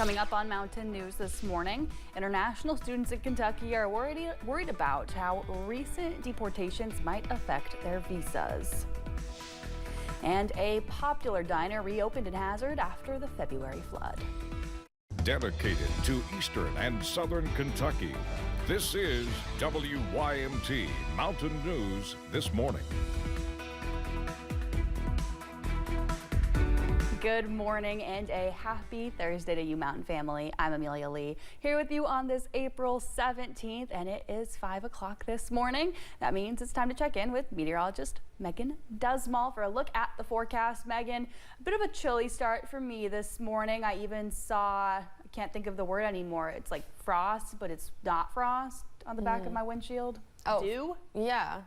Coming up on Mountain News this morning, international students in Kentucky are worried about how recent deportations might affect their visas. And a popular diner reopened in Hazard after the February flood. Dedicated to Eastern and Southern Kentucky, this is WYMT Mountain News this morning. Good morning and a happy Thursday to you, Mountain family. I'm Amelia Lee, here with you on this April 17th, and it is 5 o'clock this morning. That means it's time to check in with meteorologist Megan Dusmall for a look at the forecast. Megan, a bit of a chilly start for me this morning. I even saw, I can't think of the word anymore. It's like frost, but it's not frost on the back of my windshield. Oh, Dew? Yeah.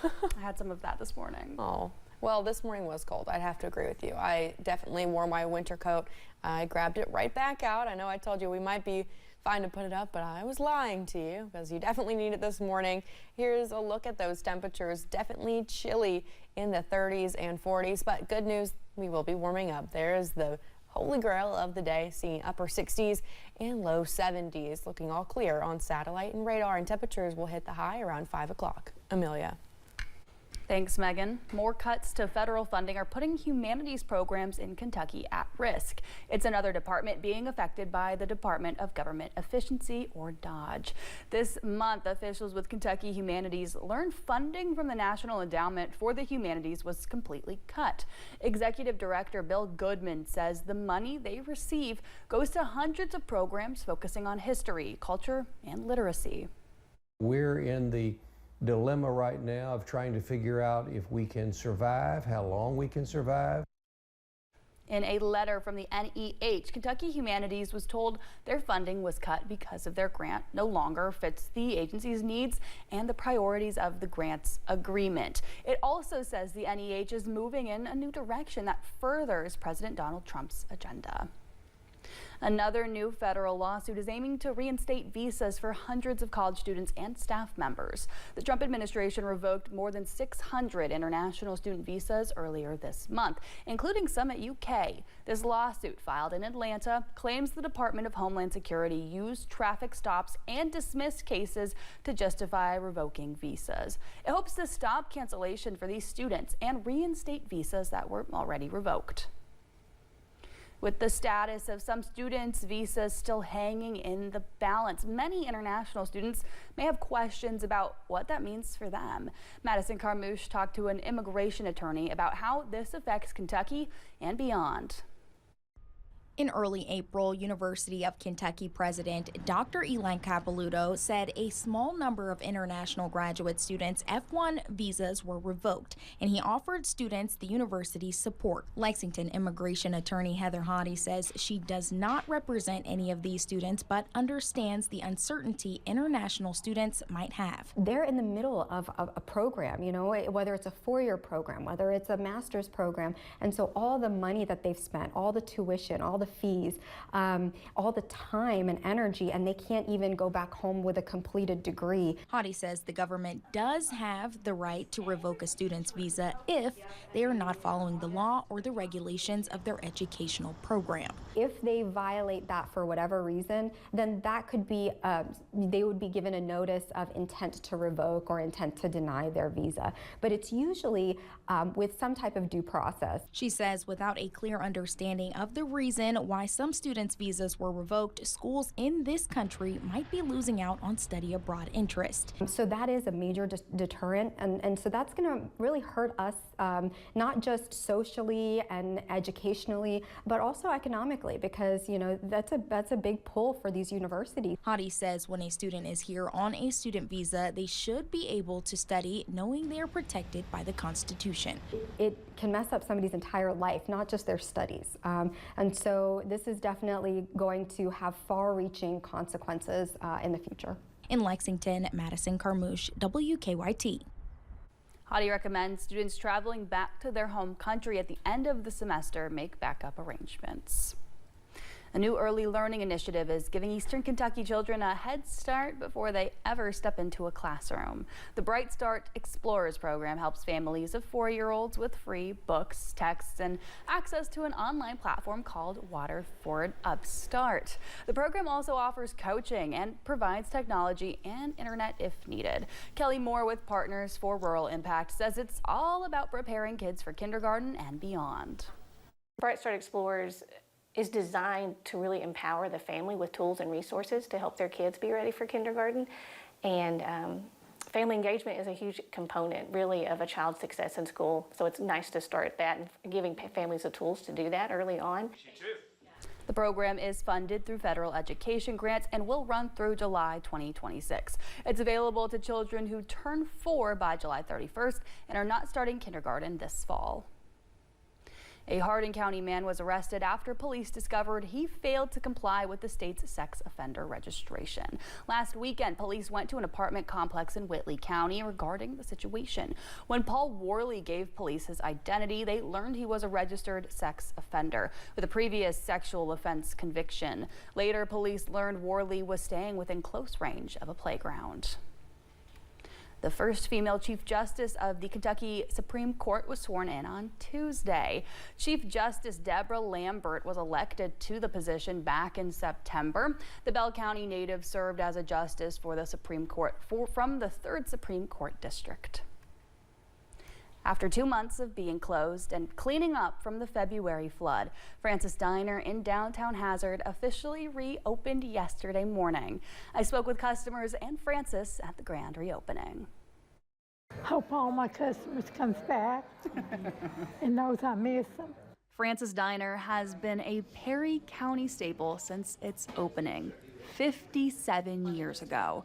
I had some of that this morning. Oh. Well, this morning was cold. I'd have to agree with you. I definitely wore my winter coat. I grabbed it right back out. I know I told you we might be fine to put it up, but I was lying to you because you definitely need it this morning. Here's a look at those temperatures. Definitely chilly in the 30s and 40s, but good news, we will be warming up. There's the holy grail of the day, seeing upper 60s and low 70s. Looking all clear on satellite and radar, and temperatures will hit the high around 5 o'clock. Amelia. Thanks, Megan. More cuts to federal funding are putting humanities programs in Kentucky at risk. It's another department being affected by the Department of Government Efficiency, or DOGE. This month, officials with Kentucky Humanities learned funding from the National Endowment for the Humanities was completely cut. Executive Director Bill Goodman says the money they receive goes to hundreds of programs focusing on history, culture, and literacy. We're in the dilemma right now of trying to figure out if we can survive, how long we can survive. In a letter from the NEH, Kentucky Humanities was told their funding was cut because of their grant no longer fits the agency's needs and the priorities of the grant's agreement. It also says the NEH is moving in a new direction that furthers President Donald Trump's agenda. Another new federal lawsuit is aiming to reinstate visas for hundreds of college students and staff members. The Trump administration revoked more than 600 international student visas earlier this month, including some at UK. This lawsuit, filed in Atlanta, claims the Department of Homeland Security used traffic stops and dismissed cases to justify revoking visas. It hopes to stop cancellation for these students and reinstate visas that were already revoked. With the status of some students' visas still hanging in the balance, many international students may have questions about what that means for them. Madison Carmouche talked to an immigration attorney about how this affects Kentucky and beyond. In early April, University of Kentucky President Dr. Elan Capelouto said a small number of international graduate students' F1 visas were revoked, and he offered students the university's support. Lexington immigration attorney Heather Hottie says she does not represent any of these students, but understands the uncertainty international students might have. They're in the middle of a program, you know, whether it's a four-year program, whether it's a master's program, and so all the money that they've spent, all the tuition, all the fees, all the time and energy, and they can't even go back home with a completed degree. Hottie says the government does have the right to revoke a student's visa if they are not following the law or the regulations of their educational program. If they violate that for whatever reason, then that could be, they would be given a notice of intent to revoke or intent to deny their visa. But it's usually with some type of due process. She says without a clear understanding of the reason why some students' visas were revoked, schools in this country might be losing out on study abroad interest. So that is a major deterrent, and so that's going to really hurt us, not just socially and educationally, but also economically, because you know that's a big pull for these universities. Hottie says when a student is here on a student visa, they should be able to study knowing they are protected by the Constitution. It can mess up somebody's entire life, not just their studies, and so this is definitely going to have far-reaching consequences in the future. In Lexington, Madison Carmouche, WKYT. Hottie recommends students traveling back to their home country at the end of the semester make backup arrangements. A new early learning initiative is giving Eastern Kentucky children a head start before they ever step into a classroom. The Bright Start Explorers program helps families of 4-year-olds with free books, texts, and access to an online platform called Waterford Upstart. The program also offers coaching and provides technology and internet if needed. Kelly Moore with Partners for Rural Impact says it's all about preparing kids for kindergarten and beyond. Bright Start Explorers is designed to really empower the family with tools and resources to help their kids be ready for kindergarten. And family engagement is a huge component, really, of a child's success in school. So it's nice to start that and giving families the tools to do that early on. The program is funded through federal education grants and will run through July 2026. It's available to children who turn 4 by July 31st and are not starting kindergarten this fall. A Hardin County man was arrested after police discovered he failed to comply with the state's sex offender registration. Last weekend, police went to an apartment complex in Whitley County regarding the situation. When Paul Worley gave police his identity, they learned he was a registered sex offender with a previous sexual offense conviction. Later, police learned Worley was staying within close range of a playground. The first female Chief Justice of the Kentucky Supreme Court was sworn in on Tuesday. Chief Justice Deborah Lambert was elected to the position back in September. The Bell County native served as a justice for the Supreme Court from the 3rd Supreme Court District. After 2 months of being closed and cleaning up from the February flood, Francis Diner in downtown Hazard officially reopened yesterday morning. I spoke with customers and Francis at the grand reopening. Hope all my customers comes back and knows I miss them. Francis Diner has been a Perry County staple since its opening 57 years ago.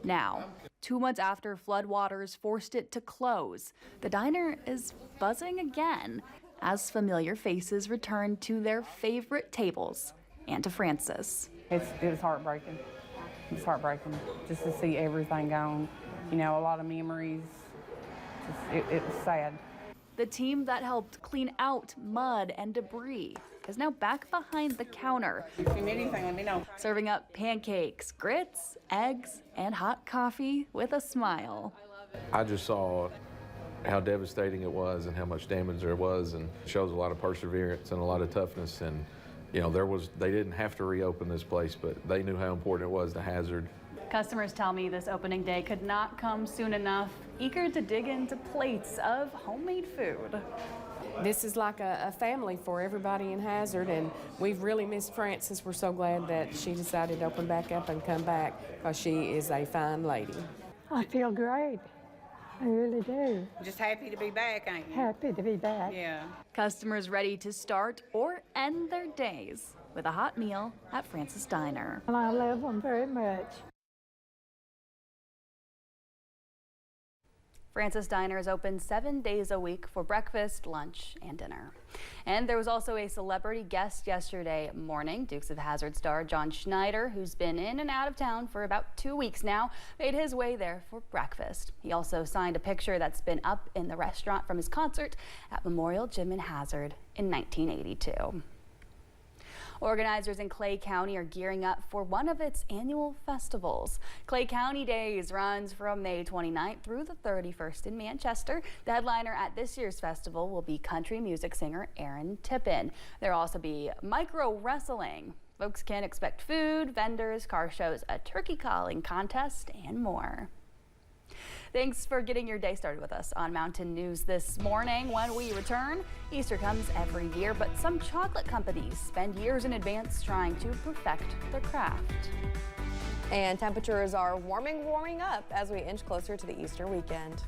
Now, 2 months after floodwaters forced it to close, the diner is buzzing again as familiar faces return to their favorite tables and to Francis. It was heartbreaking. It was heartbreaking just to see everything gone. You know, a lot of memories. It was sad. The team that helped clean out mud and debris is now back behind the counter. If you need anything, let me know. Serving up pancakes, grits, eggs, and hot coffee with a smile. I just saw how devastating it was and how much damage there was, and it shows a lot of perseverance and a lot of toughness. And you know, they didn't have to reopen this place, but they knew how important it was to Hazard. Customers tell me this opening day could not come soon enough, eager to dig into plates of homemade food. This is like a family for everybody in Hazard, and we've really missed Frances. We're so glad that she decided to open back up and come back, because she is a fine lady. I feel great. I really do. Just happy to be back, ain't you? Happy to be back. Yeah. Customers ready to start or end their days with a hot meal at Francis Diner. And I love them very much. Francis Diner is open 7 days a week for breakfast, lunch, and dinner. And there was also a celebrity guest yesterday morning. Dukes of Hazzard star John Schneider, who's been in and out of town for about 2 weeks now, made his way there for breakfast. He also signed a picture that's been up in the restaurant from his concert at Memorial Gym in Hazard in 1982. Organizers in Clay County are gearing up for one of its annual festivals. Clay County Days runs from May 29th through the 31st in Manchester. The headliner at this year's festival will be country music singer Aaron Tippin. There'll also be micro wrestling. Folks can expect food, vendors, car shows, a turkey calling contest, and more. Thanks for getting your day started with us on Mountain News this morning. When we return, Easter comes every year, but some chocolate companies spend years in advance trying to perfect their craft. And temperatures are warming up as we inch closer to the Easter weekend.